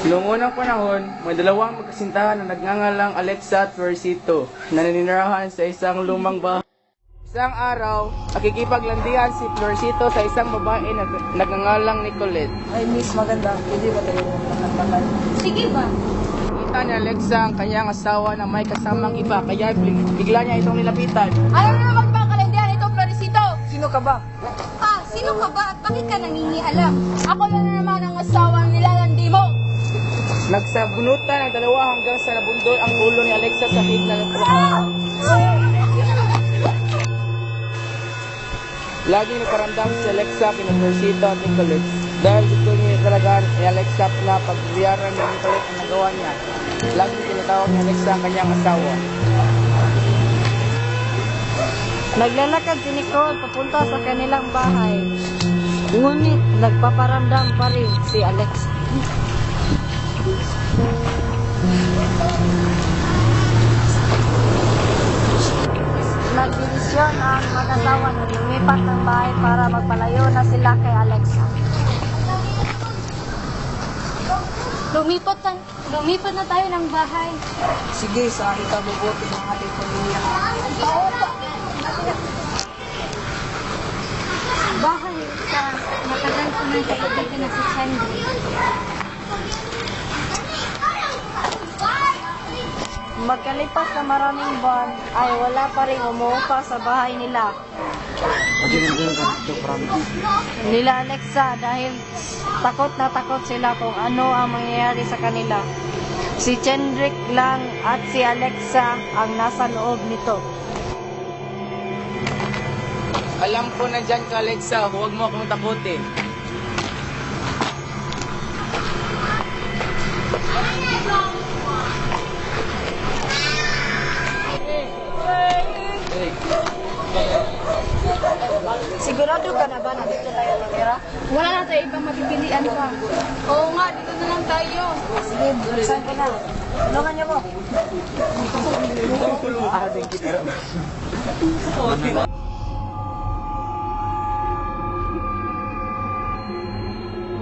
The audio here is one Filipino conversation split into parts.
Noong unang panahon, may dalawang magkasintahan na nagngangalang Alexa at Florcito na naninirahan sa isang lumang bahay. Isang araw, nakikipaglandian si Florcito sa isang babae na nagngangalang Nicolette. Ay, miss, maganda. Pwede ba tayo magpapalay? Sige ba? Nakita ni Alexa ang kanyang asawa na may kasamang iba, kaya bigla niya itong nilapitan. Ayaw na naman ba kalendahan ito, Florecito? Sino ka ba? Sino ka ba at bakit ka nangingialam? Ako na naman ang asawa nilalandi mo. Nagsabunutan ang dalawa hanggang sa nabundol ang ulo ni Alexa sa hig na Laging nagparamdam si Alexa kina Florcito at Nicolette dahil gusto niya talaga ni Alexa na pagbiyaran ni Nicolette ang nagawa niya. Laging tinatawag ni Alexa ang kanyang asawa. Naglalakad si Nicole papunta sa kanilang bahay. Ngunit nagpaparamdam pa rin si Alexa. Nagdesisyon ang mag-asawa na lumipat ng bahay para magpalayo na sila kay Alexa. Lumipat na tayo ng bahay. Sige, sa ikabubuti ng ating pamilya. Bahay sa matagal ko ng kaibigan na si Chandri. Magkalipas na maraming buwan ay wala pa rin umuupa sa bahay nila. Nila Alexa dahil takot na takot sila kung ano ang mangyayari sa kanila. Si Chendrick lang at si Alexa ang nasa loob nito. Alam ko na dyan ka Alexa, huwag mo akong takutin. Sigurado ka na ba na dito tayo natira? Wala na tayo ibang mapipilian pa. Oo nga, dito na lang tayo. Sige, buksan ko na. Tulungan niyo mo.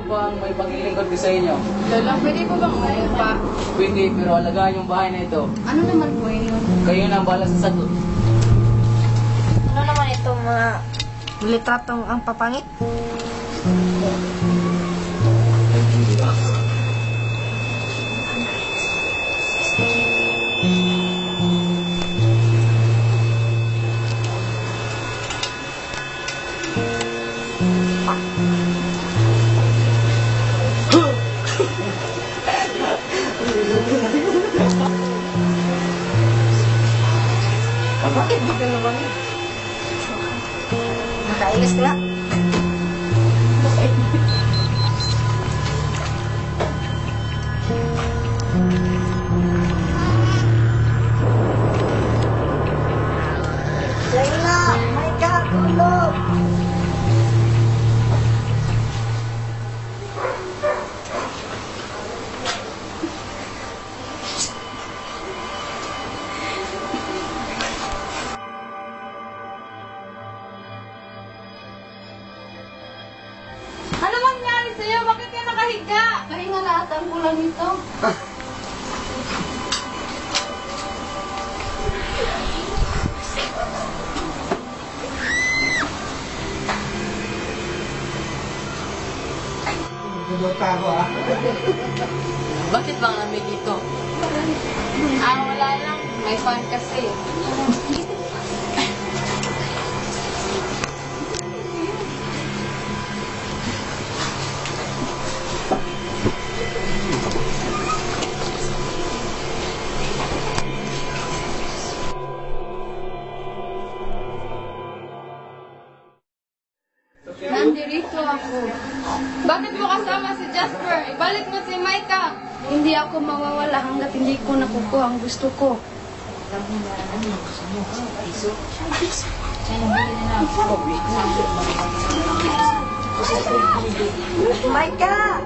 Bang may paglilingkod ko sa inyo? Lola, pwede po bang umayon pa? Pwede, pero alagaan yung bahay na ito. Ano naman po yun? Kayo na ang bahala sa sagot. Ano naman itong mga litratong ang papangit? Bakit di ka naman? Nakailis ka? Layla, may katulog! Ano mangyari sa'yo? Bakit ka nakahiga? Pahinga na ata ang bulan nito. Bakit bang lamig ito? Wala lang. May fan kasi. Nandirito ako. Bakit mo kasama si Jasper? Ibalik mo si Micah. Hindi ako mawawala hanggat hindi ko nakukuha ang gusto ko. Micah!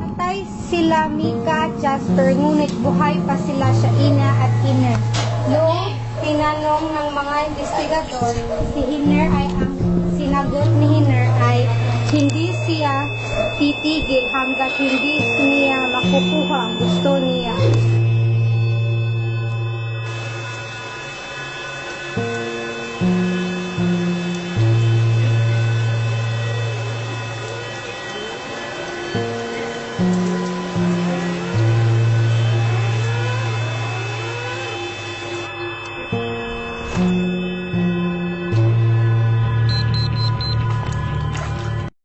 Patay sila Mika at Jasper, ngunit buhay pa sila sa Ina at Hiner. Noong tinanong ng mga investigador, si Hiner ay ang sinagot ni Hiner ay Hindi siya titigil hanggat hindi niya makukuha ang gusto